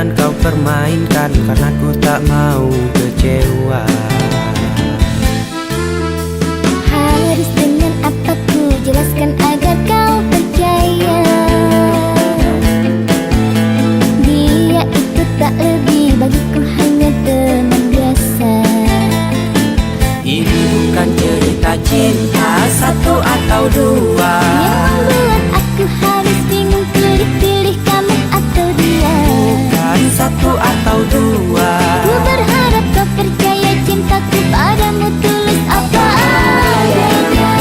Jangan kau permainkan karena ku tak mau kecewa. Harus dengan apa ku jelaskan agar kau percaya. Dia itu tak lebih bagiku hanya teman biasa. Ini bukan cerita cinta satu atau dua Yang membuat aku harus bingung pilih-pilih kamu atau dia. Bukan satu atau dua. Ku berharap kau percaya cintaku padamu tulus apa adanya.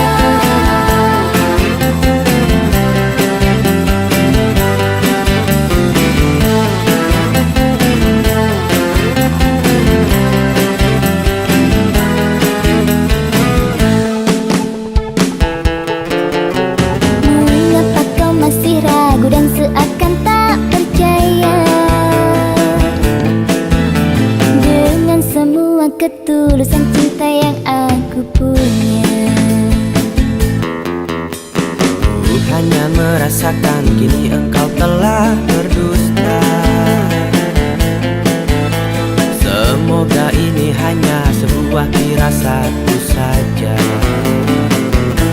Mengapa kau masih ragu dan seakan tak percaya dengan semua ketulusan cinta yang aku punya? Ku hanya merasakan kini engkau telah berdusta. Semoga ini hanya sebuah firasatku saja.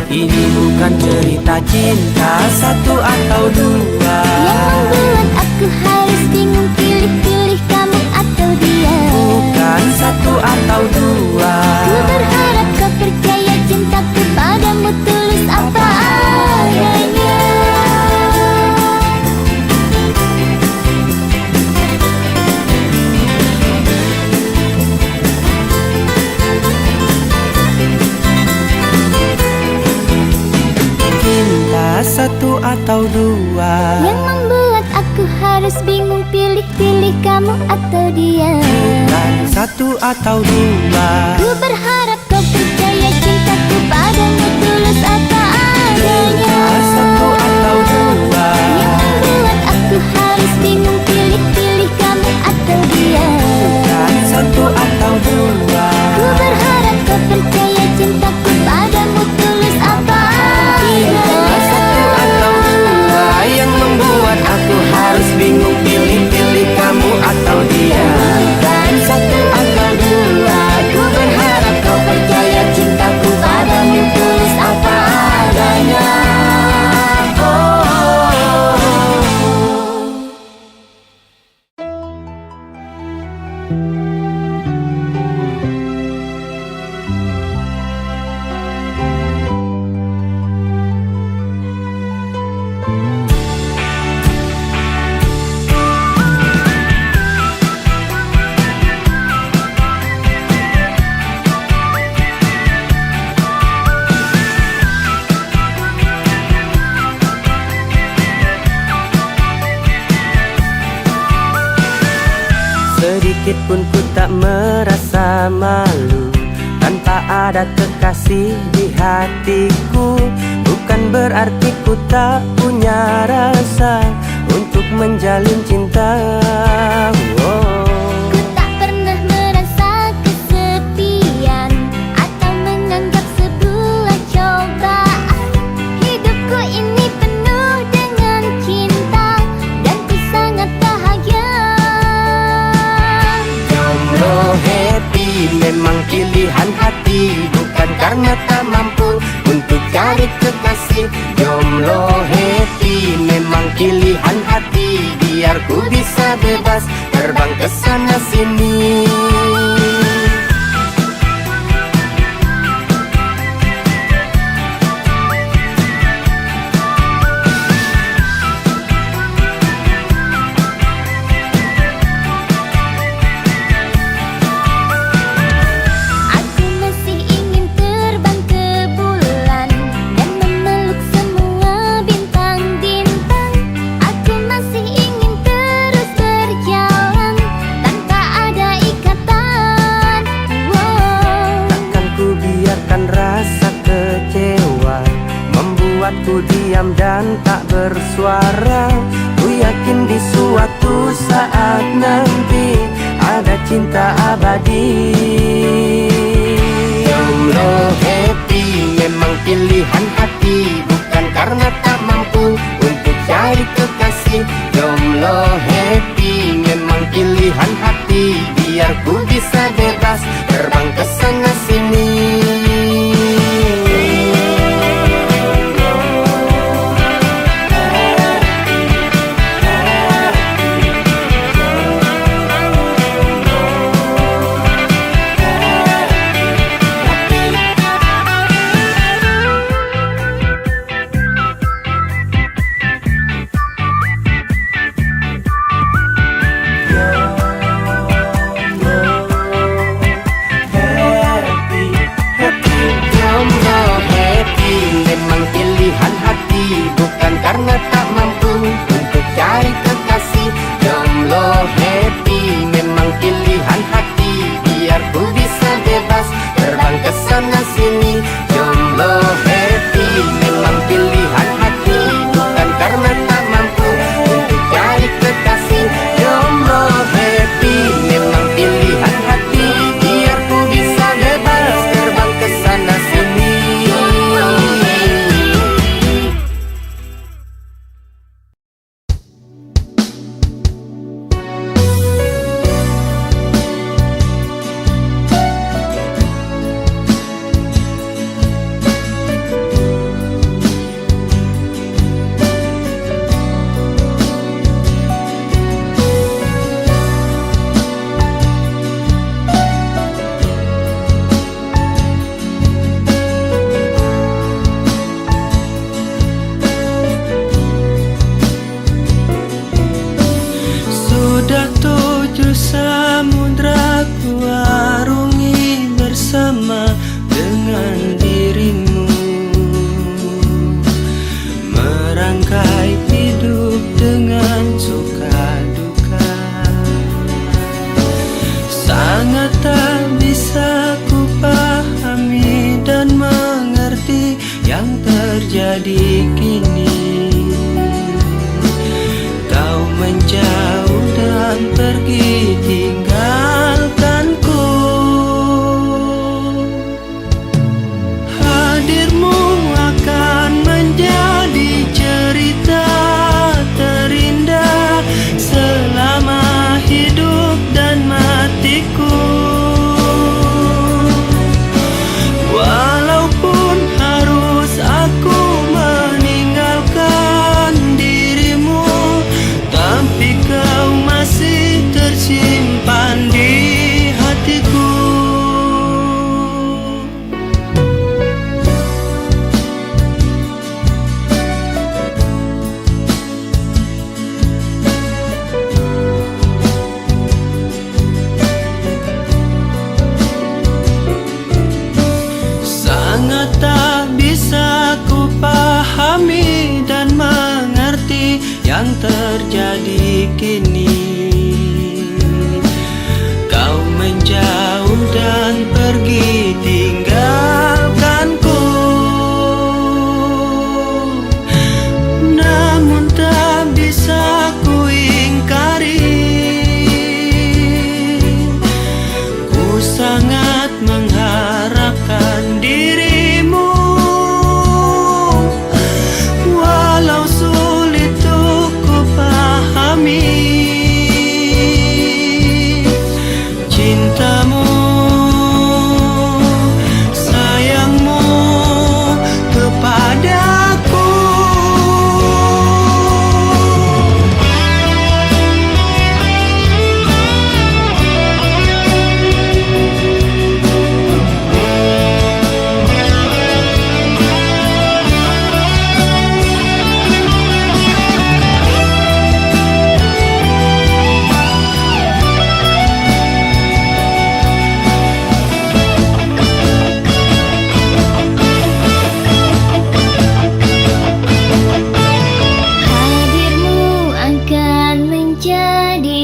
Ini bukan cerita cinta satu atau dua Yang membuat aku harus bingung pilih-pilih kamu atau dia. Bukan satu atau dua. Ku berharap kau percaya cintaku padamu tulus apa adanya. Cinta satu atau dua Yang membuat aku harus bingung pilih-pilih kamu atau dia. Bukan satu atau dua. Ku berharap kau percaya cintaku padamu tulus apa adanya. Satu atau dua. Yang membuat aku harus bingung pilih-pilih kamu atau dia. Bukan satu atau dua. Ku berharap kau percaya cintaku padamu tulus apa adanya. Satu atau dua. Yang membuat aku harus bingung pilih-pilih kamu atau dia. Bukan Satu atau dua. Ku berharap kau percaya cintaku padamu tulus apa adanya. Sedikit pun ku tak merasa malu tanpa ada kekasih di hatiku. Bukan berarti ku tak punya rasa untuk menjalin cinta. Ku tak pernah merasa kesepian atau menganggap sebuah cobaan. Hidupku ini penuh dengan cinta dan ku sangat bahagia. Jomblo happy memang pilihan hati, bukan karena tak mampu untuk cari kekasih. Jomblo happy memang pilihan hati, biar ku bisa bebas terbang ke sana sini. Aku masih ingin terbang ke bulan dan memeluk semua bintang-bintang. Aku masih ingin terus berjalan tanpa ada ikatan. Takkan ku biarkan rasa kecewa membuatku diam dan tak bersuara. Ku yakin di suatu saat nanti ada cinta abadi. Jomblo happy memang pilihan hati, bukan karena tak mampu untuk cari kekasih. Jomblo happy memang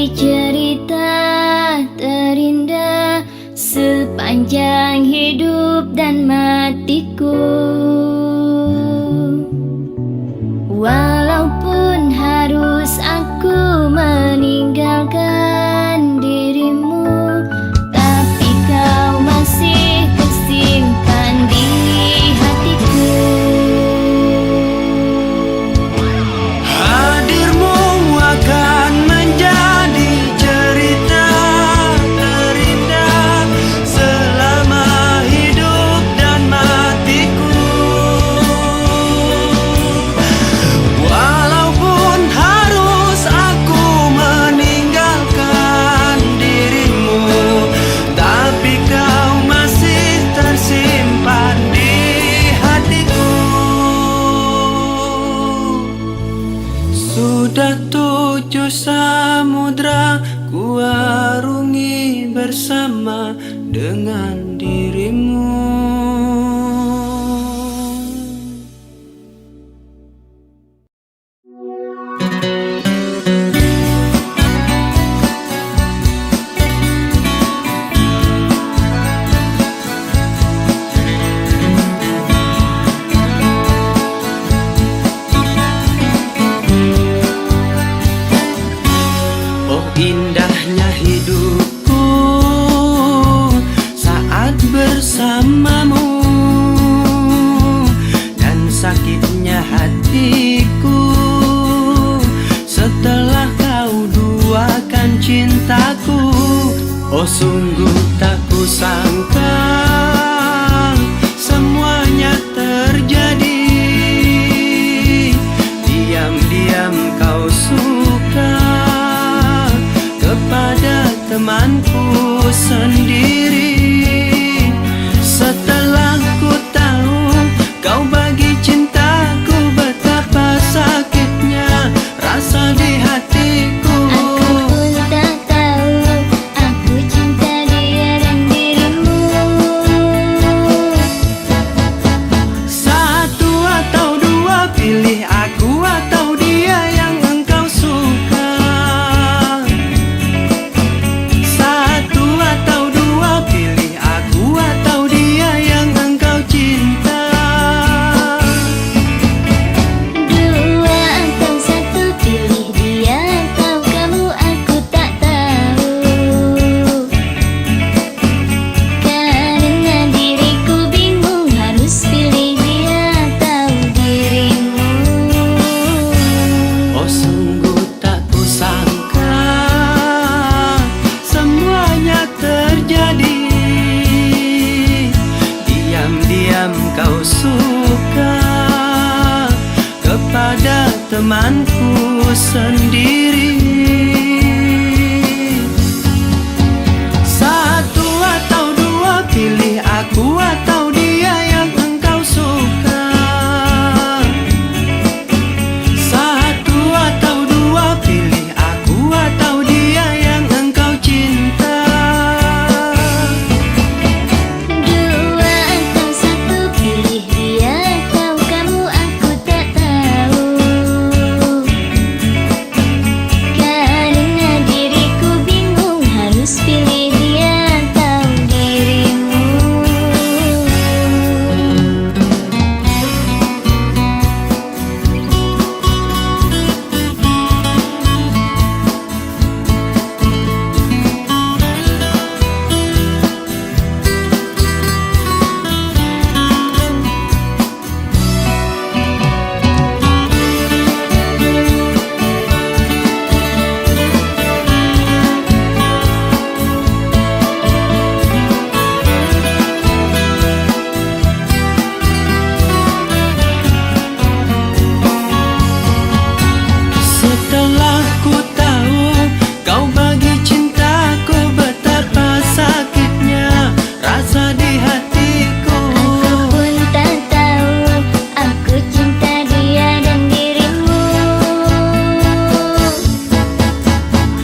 bagi cerita terindah sepanjang hidup dan matiku. Walaupun harus aku meninggalkan dirimu, tapi kau masih tersimpan di hatiku. Hadirmu akan menjadi cerita terindah selama hidup dan matiku. Walaupun harus aku meninggalkan dirimu, tapi kau masih tersimpan di hatiku. Sudah 7 samudra ku arungi bersama dengan dirimu. Oh indahnya hidupku saat bersamamu, dan sakitnya hatiku setelah kau duakan cintaku. Oh sungguh tak kusangka semuanya terjadi. Diam-diam kau suka kepada temanku sendiri. Setelah ku tahu kau bagi cintaku, betapa sakitnya rasa di hatiku. Aku pun tak tahu, aku cinta dia dan dirimu. Satu atau dua, pilih aku atau dia yang engkau suka. Satu atau dua, pilih aku atau dia yang engkau cinta. Dua atau satu, pilih dia atau kamu, aku tak tahu. Karena diriku bingung harus pilih dia atau dirimu. Oh sungguh tak kusangka semuanya terjadi. Diam-diam kau suka kepada temanku sendiri. Satu atau dua, pilih aku atau dia yang engkau suka. Satu atau dua, pilih aku atau dia yang engkau cinta. Dua atau satu, pilih dia atau kamu, aku tak tahu. Karena diriku bingung harus pilih dia atau dirimu. Setelah ku tahu kau bagi cintaku, betapa sakitnya rasa di hatiku. Aku pun tak tahu, aku cinta dia dan dirimu.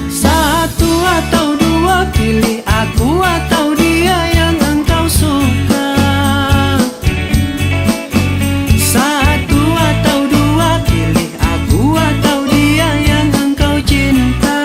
Satu atau dua, pilih aku atau dia yang engkau suka. Satu atau dua, pilih aku atau dia yang engkau cinta.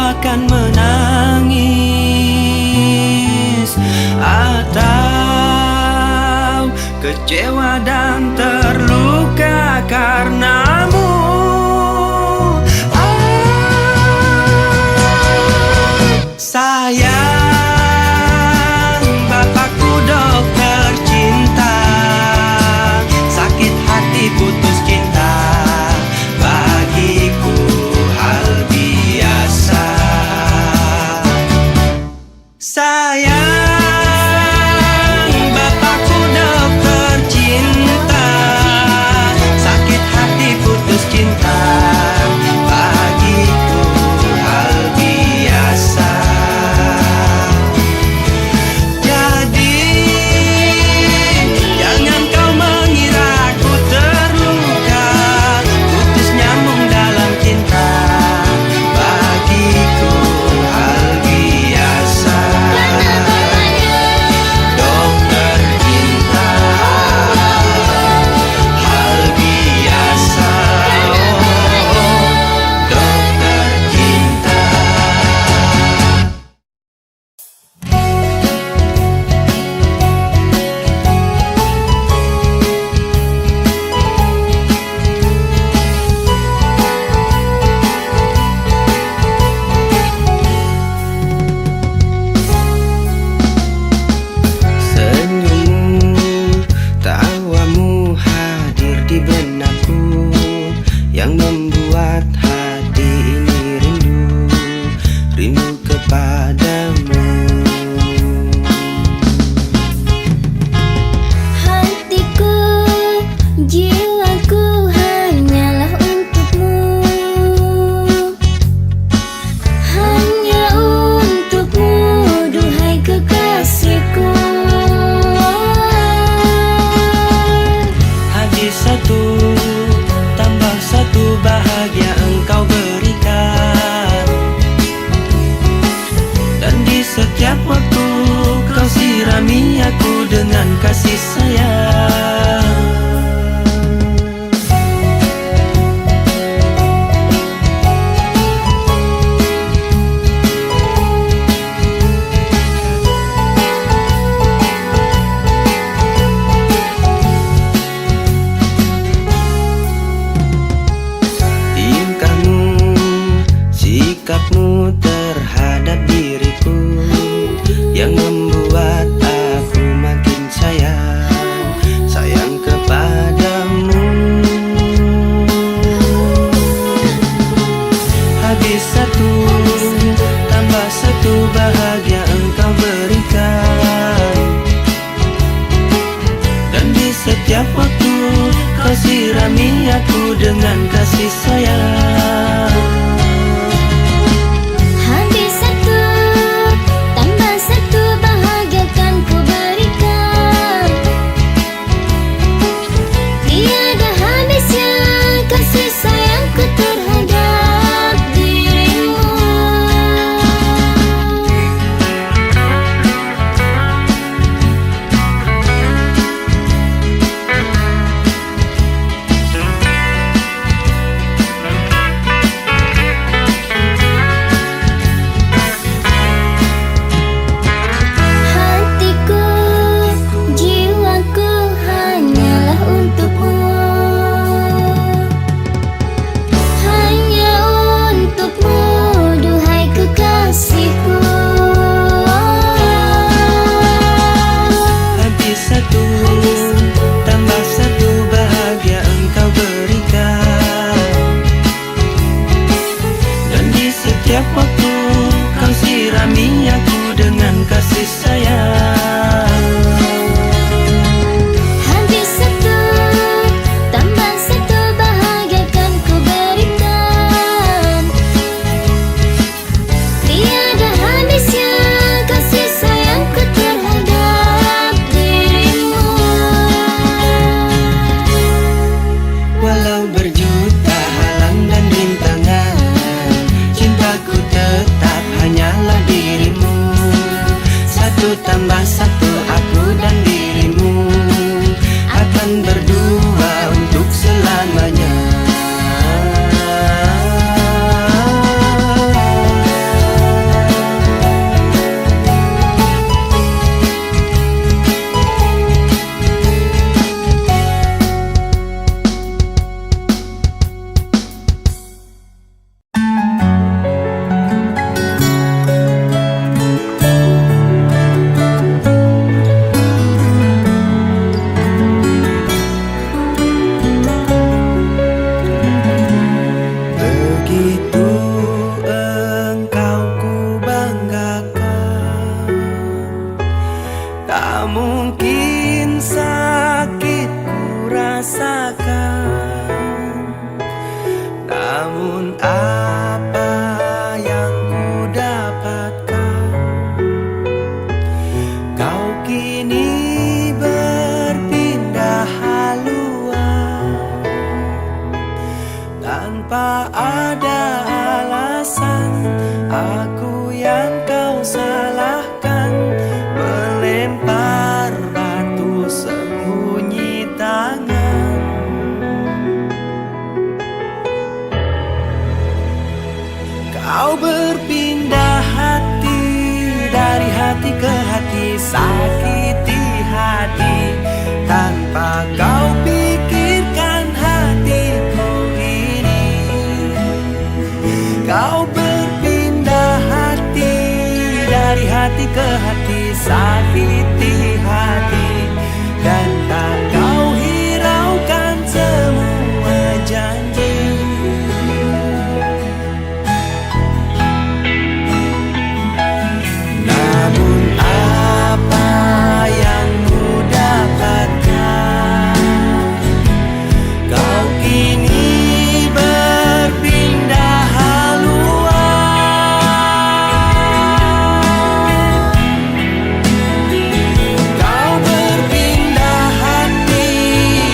akan menangis atau kecewa dan terluka karenamu. Sayang, bapakku dokter cinta, sakit hati putus cinta bagiku hal biasa. Sayang, bapakku dokter cinta, sakit hati putus cinta bagiku hal biasa. Jadi jangan kau mengira ku terluka, putus nyambung dalam cinta bagiku hal biasa. Dokter cinta, hal biasa. Oh, dokter cinta. Senyummu, tawamu hadir di benakku, yang membuat hati ini rindu, rindu kepadamu. Hatiku, jiwaku hanyalah untukmu, hanya untukmu, duhai kekasihku. Hati satu tambah satu bahagia engkau berikan, dan di setiap waktu kau sirami aku dengan kasih sayang. Tingkahmu, sikapmu terhadap diriku, yang membuat aku makin sayang, sayang kepadamu. Habis satu tambah satu bahagia engkau berikan, dan di setiap waktu kau sirami aku dengan kasih sayang. Habis satu tambah satu bahagia kan ku berikan, tiada habisnya kasih sayangku terhadap dirimu. begitu engkau ku banggakan. Tak mungkin sakit ku rasakan, namun apa yang ku dapatkan, kau kini berpindah haluan tanpa ada alasan. Aku yang kau salahkan, melempar batu sembunyi tangan. Kau berpindah hati, dari hati ke hati, sakiti hati tanpa kau pikirkan hatiku ini. Kau berpindah hati, dari hati ke hati, sakiti hati, dan tak kau hiraukan semua janji. Namun apa yang ku dapatkan, kau kini berpindah haluan. Kau berpindah hati,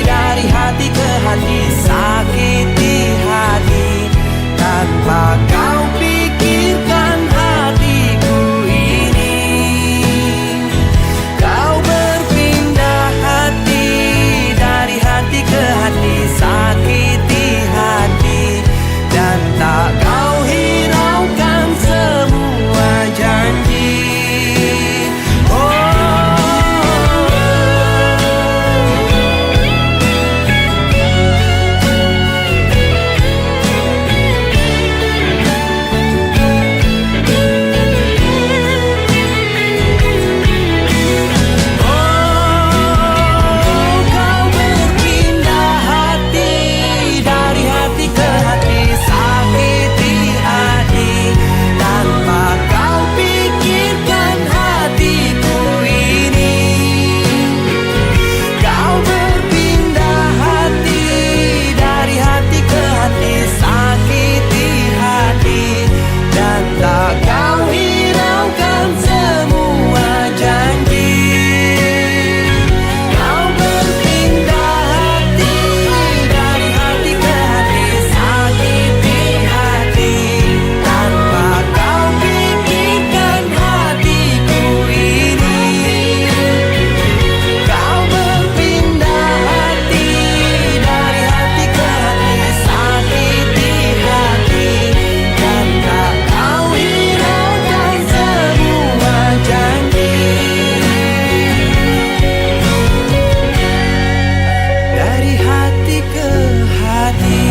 dari hati ke hati, sakiti hati tanpa kau pikirkan hatiku ini. Kau berpindah hati, dari hati ke hati, sakiti hati, dan tak kau hiraukan semua janji. Kau berpindah hati, dari hati ke hati, sakiti hati tanpa kau pikirkan hatiku ini. Kau berpindah hati, dari hati ke hati, sakiti hati, dan tak kau hiraukan semua janji. Kau berpindah hati, dari hati ke hati, sakiti hati tanpa kau pikirkan hatiku ini. Kau berpindah hati, dari hati ke hati, sakiti hati, dan tak kau hiraukan semua janji. Dari hati ke hati.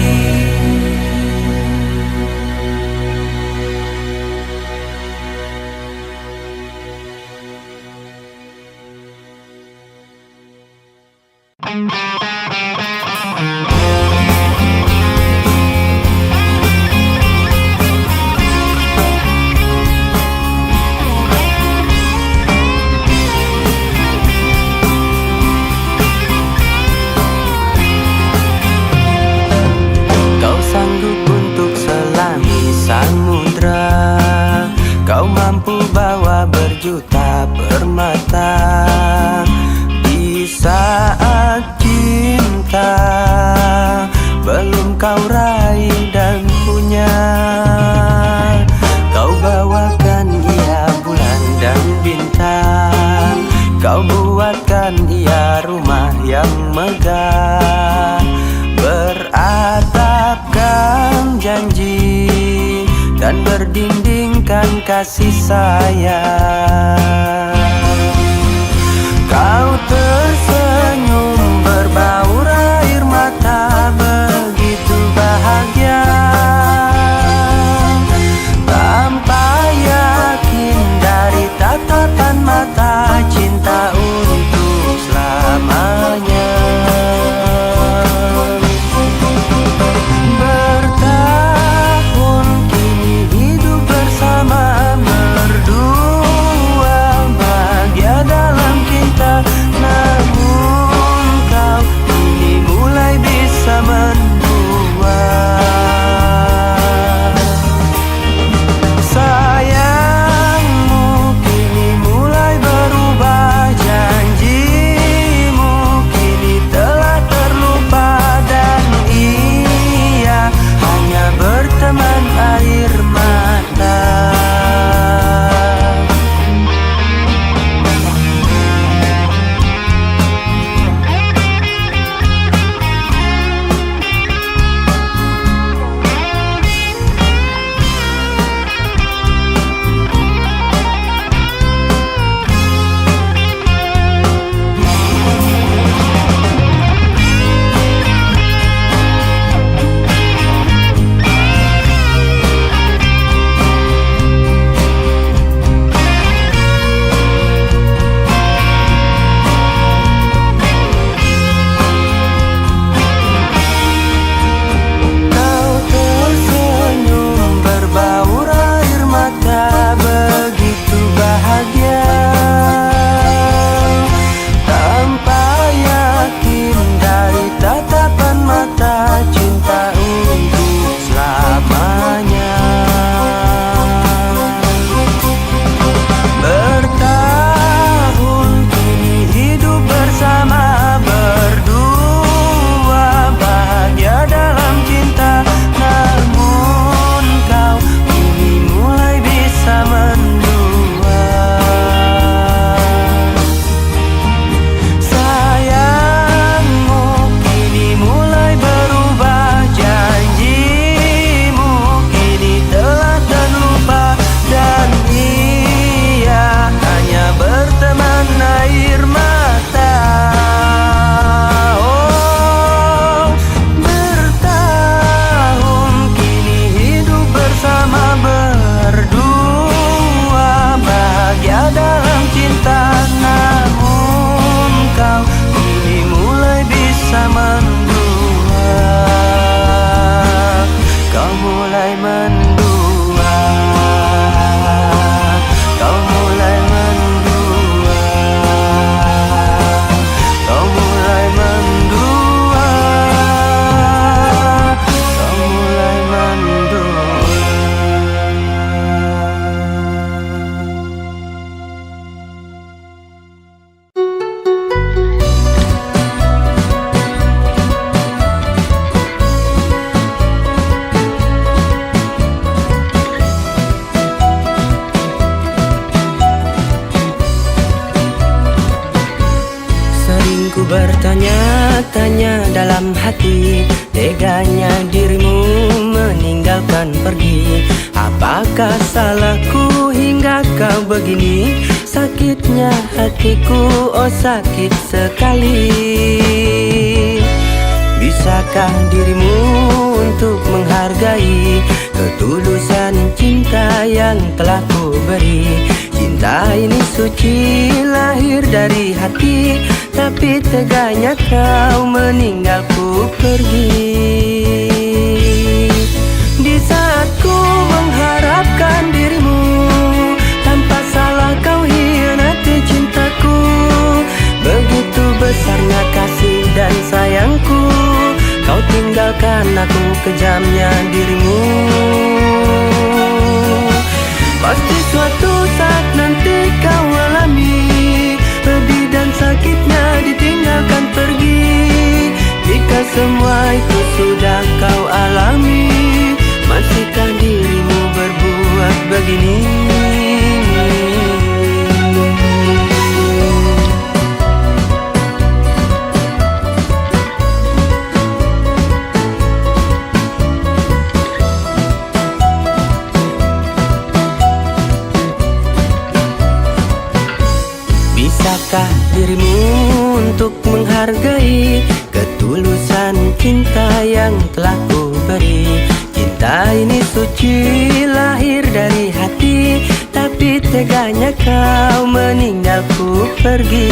Kau sanggup untuk selami samudra, kau mampu bawa berjuta permata. Di saat cinta belum kau raih dan punya, kau bawakan ia bulan dan bintang. Kau buatkan ia rumah yang megah, beratapkan janji dan berdindingkan kasih sayang. Kau tersenyum berbaur air mata, begitu bahagia, tanpa yakin dari tatapan mata, cinta untuk selamanya. Bertahun Apakah salahku hingga kau begini? Sakitnya hatiku, oh sakit sekali. Bisakah dirimu untuk menghargai ketulusan cinta yang telah ku beri? Cinta ini suci, lahir dari hati, tapi teganya kau meninggalku pergi. Di saat ku mengharapkan dirimu, tanpa salah kau hianati cintaku. Begitu besarnya kasih dan sayangku, kau tinggalkan aku, kejamnya dirimu. Pasti suatu saat nanti kau alami pedih dan sakitnya ditinggalkan pergi. Jika semua itu sudah kau alami, masihkah dirimu berbuat begini? Bisakah dirimu untuk menghargai ketulusan cinta yang telah ku beri? Cinta ini suci, lahir dari hati, tapi teganya kau meninggalku pergi.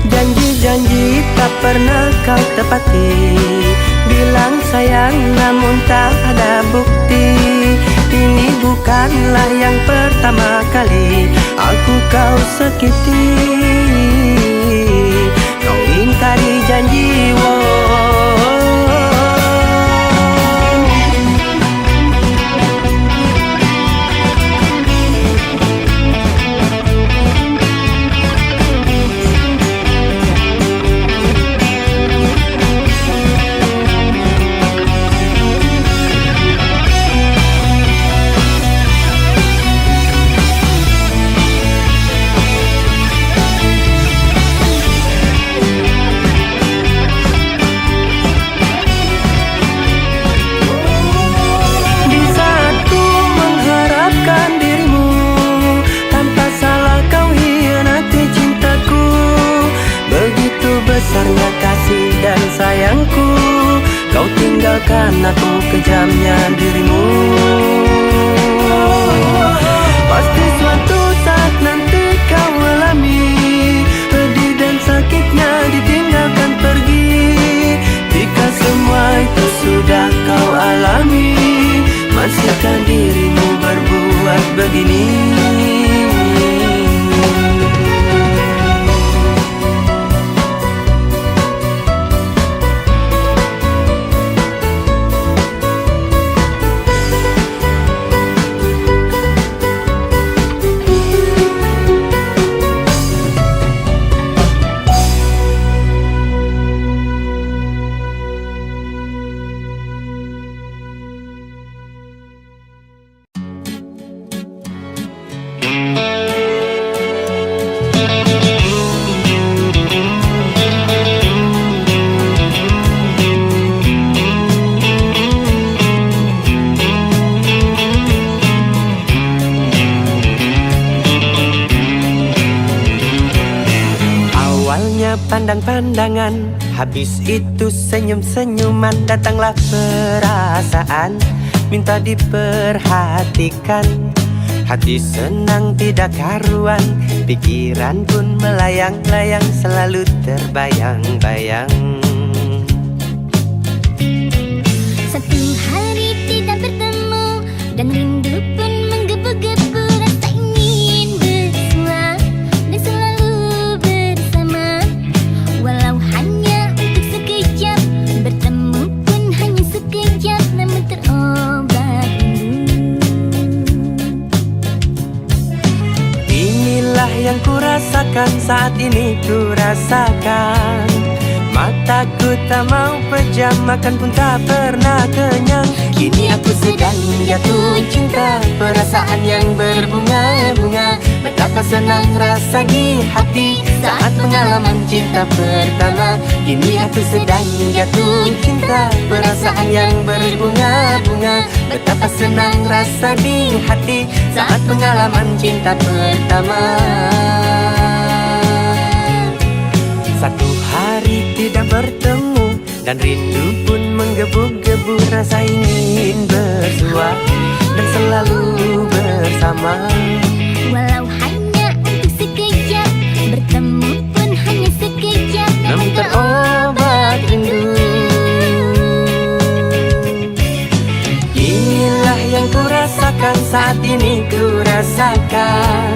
Janji-janji tak pernah kau tepati, bilang sayang namun tak ada bukti. Ini bukanlah yang pertama kali aku kau sakiti. Kau ingkari janji, besarnya kasih dan sayangku, kau tinggalkan aku, kejamnya dirimu. Pasti suatu saat nanti kau alami pedih dan sakitnya ditinggalkan pergi. Jika semua itu sudah kau alami, masihkah dirimu berbuat begini? Pandang-pandangan, habis itu senyum-senyuman. Datanglah perasaan, minta diperhatikan. Hati senang tidak karuan, pikiran pun melayang-layang, selalu terbayang-bayang. Satu hari tidak bertemu dan rindu pun menggebu-gebu. Rasa ingin bersua dan selalu bersama, walau hanya untuk sekejap. Bertemu pun hanya sekejap, namun terobat rindu. Inilah yang ku rasakan saat ini, ku rasakan. Mataku tak mau pejam, makan pun tak pernah kenyang. Kini aku sedang jatuh cinta, perasaan yang berbunga-bunga. Betapa senang rasa di hati saat pengalaman cinta pertama. Kini aku sedang jatuh cinta, perasaan yang berbunga-bunga. Betapa senang rasa di hati saat pengalaman cinta pertama. Satu hari tidak bertemu dan rindu pun menggebu-gebu, rasa ingin bersua dan selalu bersama. Walau hanya untuk sekejap, bertemu pun hanya sekejap, Namun terobat rindu. Inilah yang ku rasakan saat ini ku rasakan.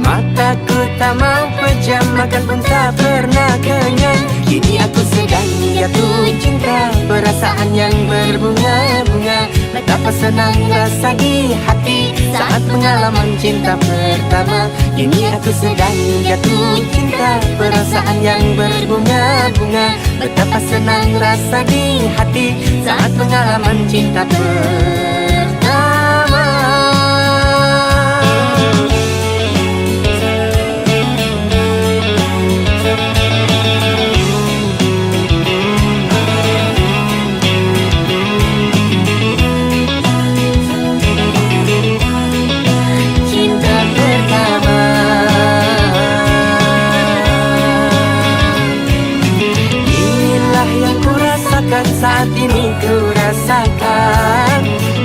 Mataku tak mau pejam, makan pun tak pernah kenyang. Kini aku sedang jatuh cinta, perasaan yang berbunga-bunga. Betapa senang rasa di hati saat pengalaman cinta pertama. Kini aku sedang jatuh cinta, perasaan yang berbunga-bunga. Betapa senang rasa di hati saat pengalaman cinta pertama. Saat ini ku rasakan,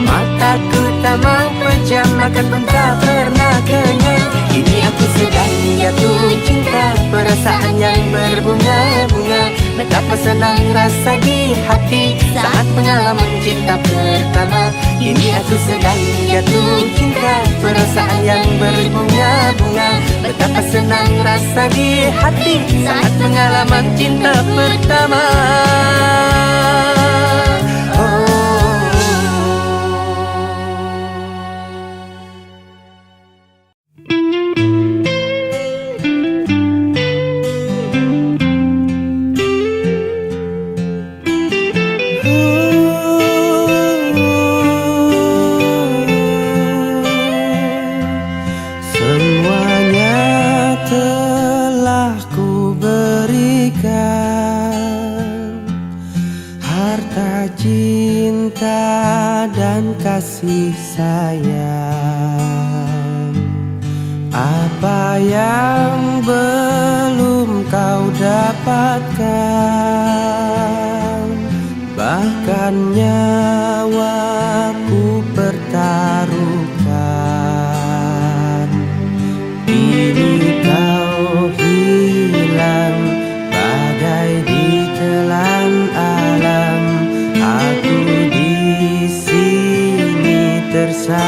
mataku tak mau pejam, makan pun tak pernah kenyang. Kini aku sedang jatuh cinta, perasaan yang berbunga-bunga. Betapa senang rasa di hati saat pengalaman cinta pertama. Kini aku sedang jatuh cinta, perasaan yang berbunga-bunga. Betapa senang rasa di hati saat pengalaman cinta pertama. Kasih sayang, apa yang belum kau dapatkan, bahkan nyawaku pertaruhkan. Kini kau hilang badai ditelan alam, aku di sini tersakiti.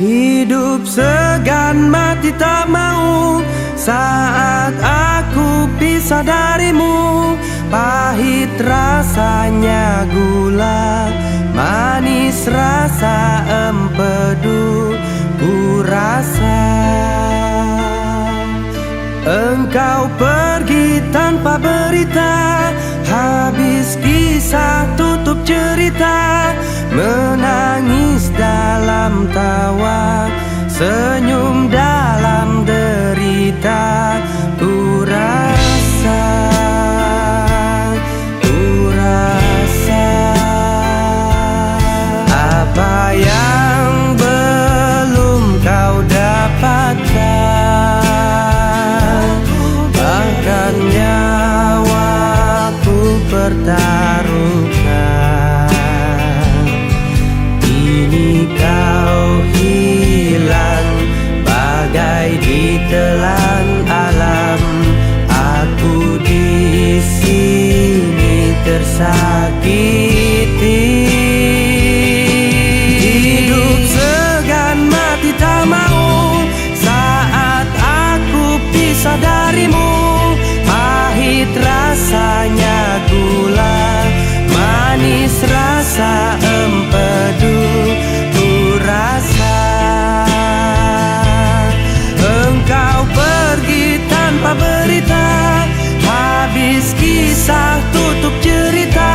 Hidup segan mati tak mau saat aku pisah darimu. Pahit rasanya gula, manis rasa empedu. Ku rasa engkau pergi tanpa berita, habis kisah tutup cerita. Menangis dalam tawa, senyum dalam derita. Ku rasa apa yang belum kau dapatkan, bahkan nyawaku pertaruhkan. Kini kau hilang bagai ditelan alam, aku di sini tersakiti. Hidup segan mati tak mau saat aku pisah darimu. Pahit rasanya gula, manis rasa empedu. Ku rasa engkau pergi tanpa berita, habis kisah tutup cerita.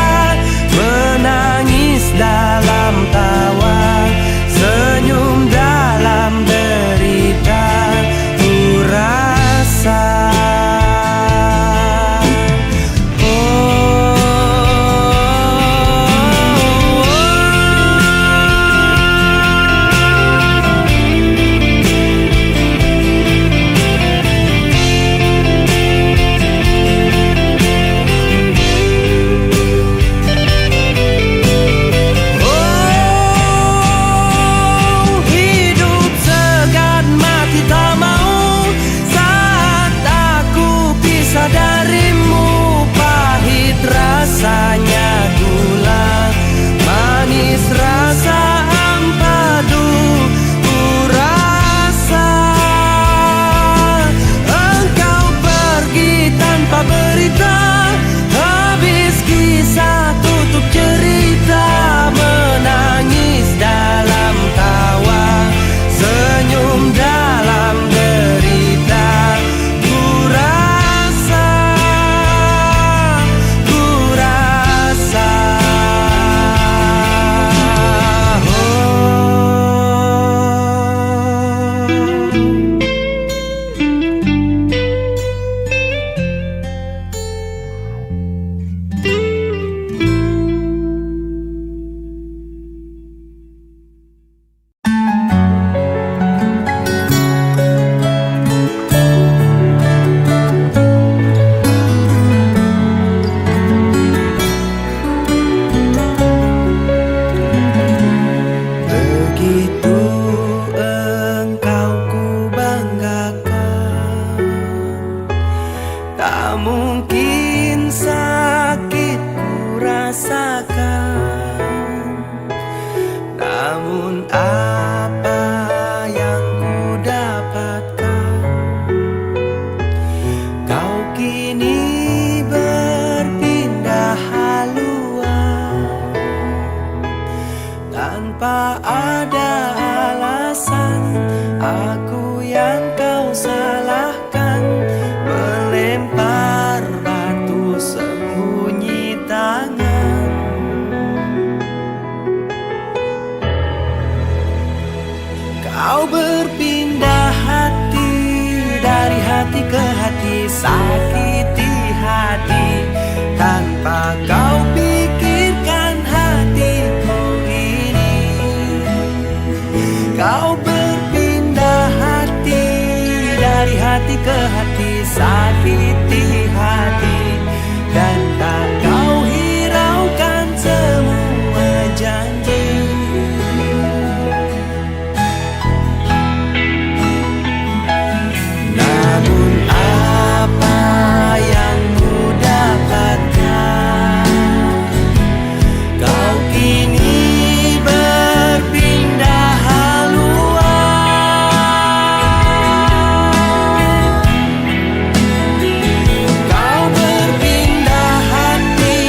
rasakan. Namun apa yang ku dapatkan, kau kini berpindah haluan tanpa ada alasan. Aku yang kau salahkan, melempar batu sembunyi tangan. Kau berpindah hati, dari hati ke hati, sakiti hati tanpa kau pikirkan hatiku ini. Kau berpindah hati, dari hati ke hati, sakiti hati dan tak kau hiraukan semua janji. Namun apa yang ku dapatkan, kau kini berpindah haluan. Kau berpindah hati,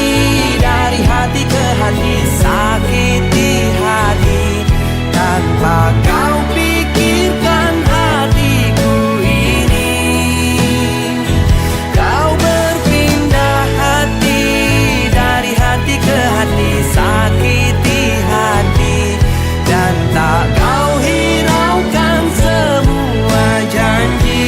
dari hati ke hati, sakiti hati tanpa kau pikirkan hatiku ini. Kau berpindah hati, dari hati ke hati, sakiti hati dan tak kau hiraukan semua janji.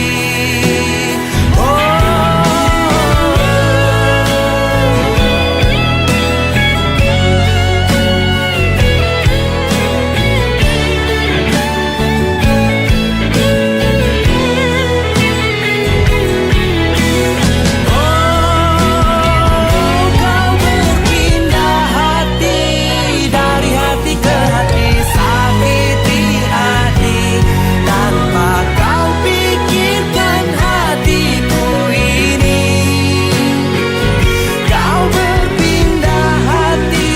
Kau berpindah hati, dari hati ke hati, sakiti hati tanpa kau pikirkan hatiku ini. Kau berpindah hati,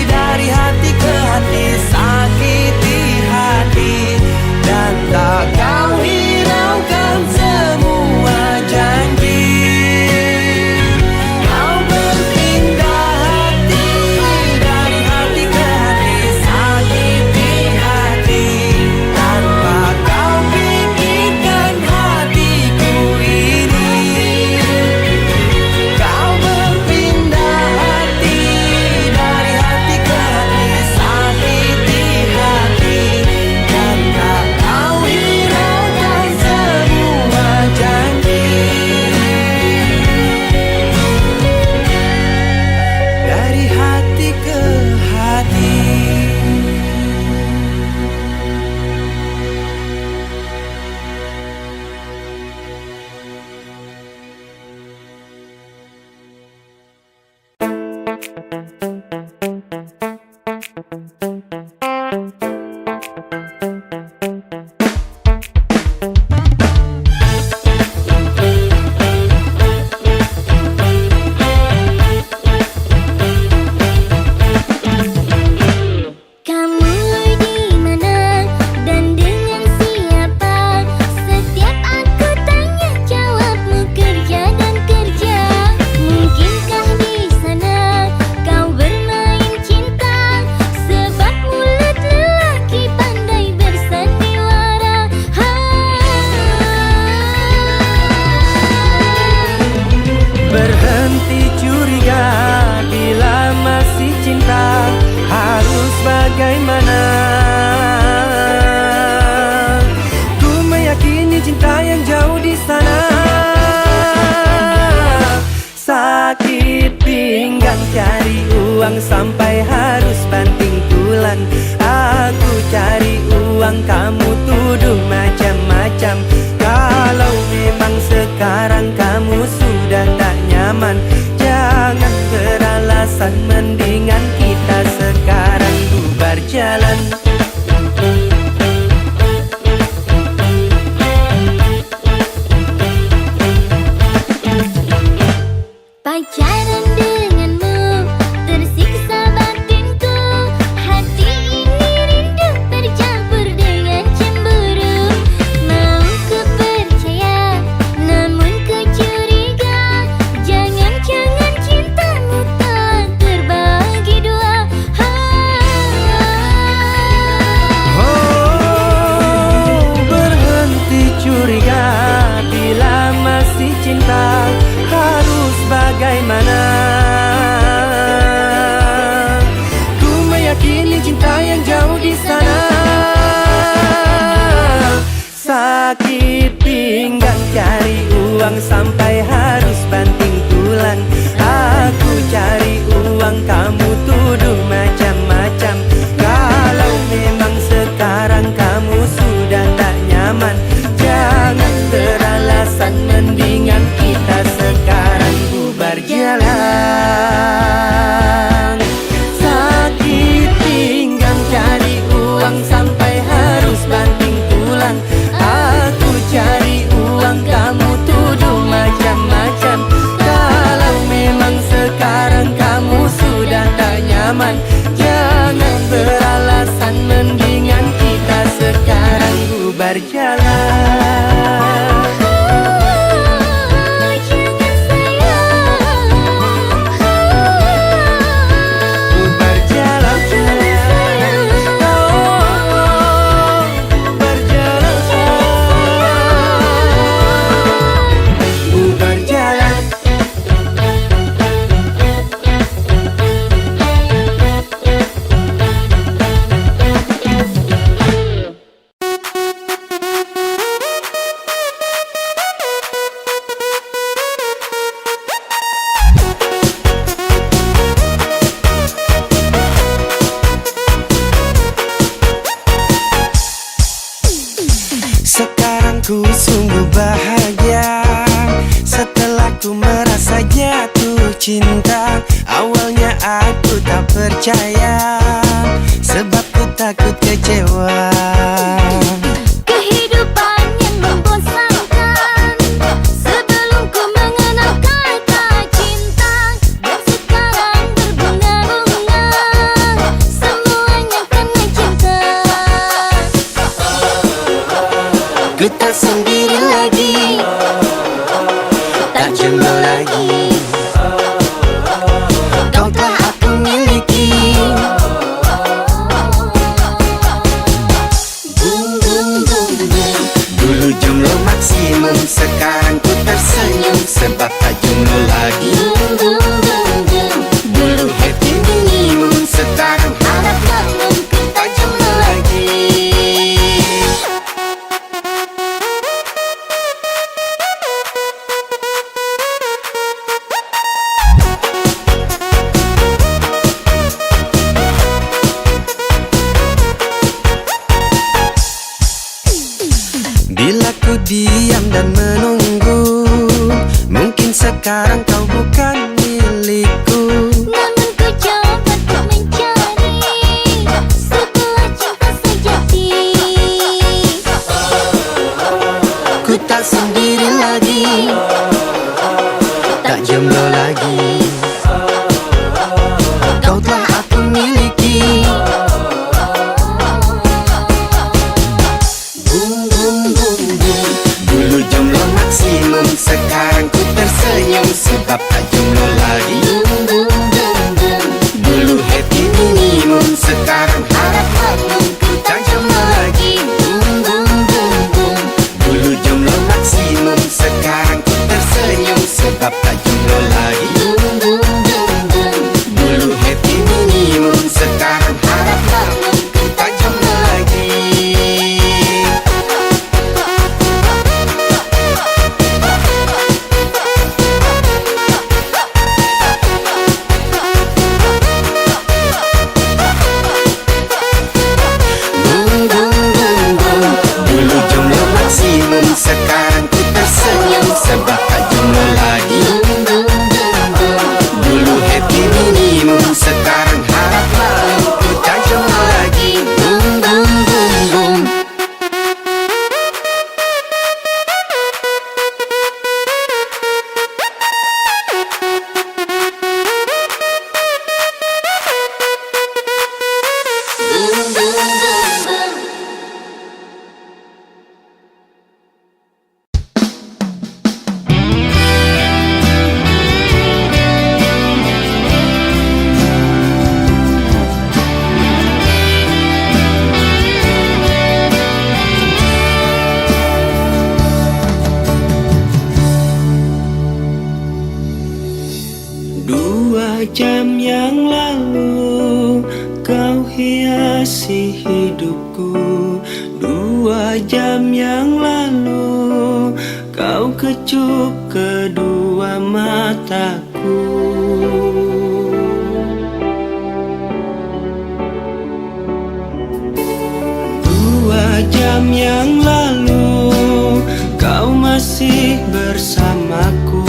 dari hati ke hati, sakiti hati dan tak kau hiraukan semua janji. Kau berpindah hati, dari hati ke hati, sakiti hati tanpa kau pikirkan hatiku ini. Kau berpindah hati, dari hati ke hati, sakiti hati dan tak kau hiraukan semua janji. Dari hati ke hati. Kamu di mana dan dengan siapa? Setiap aku tanya jawabmu kerja dan kerja. Mungkinkah di sana kau bermain cinta? Sebab mulut lelaki pandai bersandiwara. Berhenti curiga bila masih cinta, harus bagaimana? Ku meyakini cinta yang jauh di sana. Sakit pinggang cari uang sampai harus banting tulang. Aku cari uang, kamu tuduh macam-macam. Kalau memang sekarang kamu sudah tak nyaman, jangan beralasan, mendingan kita sekarang bubar jalan. Pacaran denganmu Awalnya aku tak percaya, sebab ku takut kecewa. Kehidupan yang membosankan, sebelum ku mengenal kata cinta. Dan sekarang berbunga-bunga, semuanya karena cinta. Ku tak sendiri lagi, tak jomblo lagi. Kau telah aku miliki. Boom boom boom boom. Dulu jomblo maksimum, sekarang ku tersenyum sebab tak jomblo lagi. Boom boom boom boom. Dulu happy minimum, sekarang harap makmum, ku tak jomblo lagi. Bila ku diam dan menunggu, mungkin sekarang kau bukan milikku. Namun ku coba untuk mencari sebuah cinta sejati. Ku tak sendiri lagi, tak jomblo lagi. Kau telah aku miliki. Boom boom boom boom. Dulu jomblo maksimum, sekarang ku tersenyum sebab tak jomblo lagi. Boom boom boom boom. Dulu happy minimum, sekarang harap makmum, ku tak jomblo lagi. Boom boom boom boom. Dulu jomblo maksimum, sekarang ku tersenyum sebab tak jomblo lagi. Boom boom boom boom. Dulu happy minimum, sekarang harap makmum, ku tak jomblo lagi. Boom boom boom boom. Dulu jomblo maksimum, sekarang ku tersenyum sebab tak jomblo lagi. Boom boom boom boom. Dulu happy minimum, sekarang harap makmum, ku tak jomblo lagi. Boom boom boom boom. Boom boom boom boom. Dua jam yang lalu kau hiasi hidupku. 2 jam yang lalu kau kecup kedua mataku. 2 jam yang lalu kau masih bersamaku.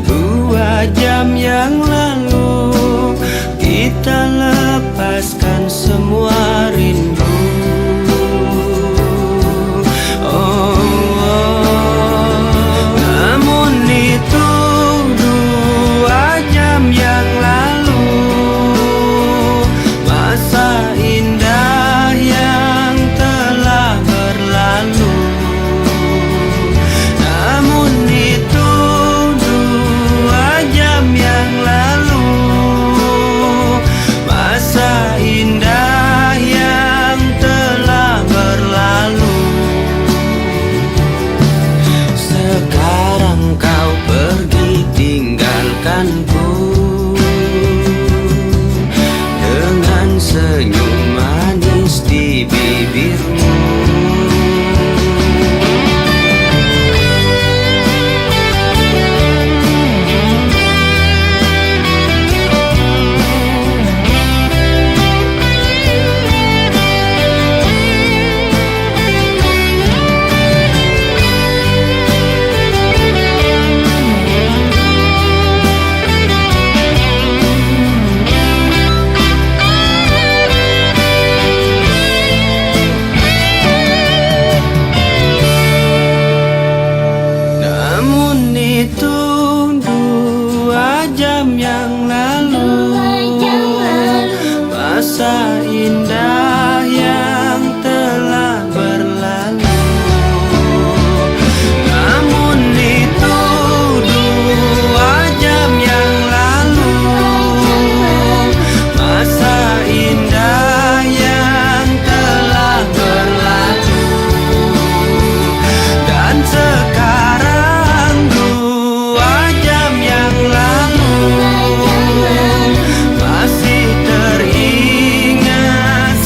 2 jam yang lalu kita lepaskan semua rindu. Namun itu 2 jam yang masa indah yang telah berlalu. Namun itu 2 jam yang lalu, masa indah yang telah berlalu. Dan sekarang 2 jam yang lalu, masih teringat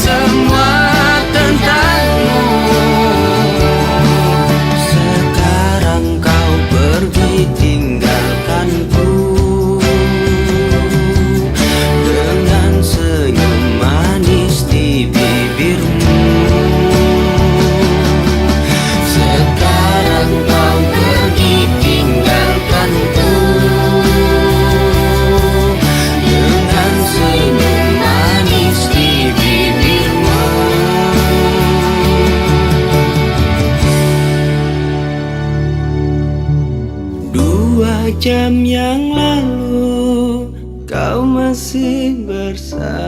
semua tentangmu. Sekarang kau pergi tinggalkanku dengan senyum manis di bibirmu. Sekarang kau pergi tinggalkanku dengan senyum manis di bibirmu. 2 jam yang lalu kau masih bersamaku.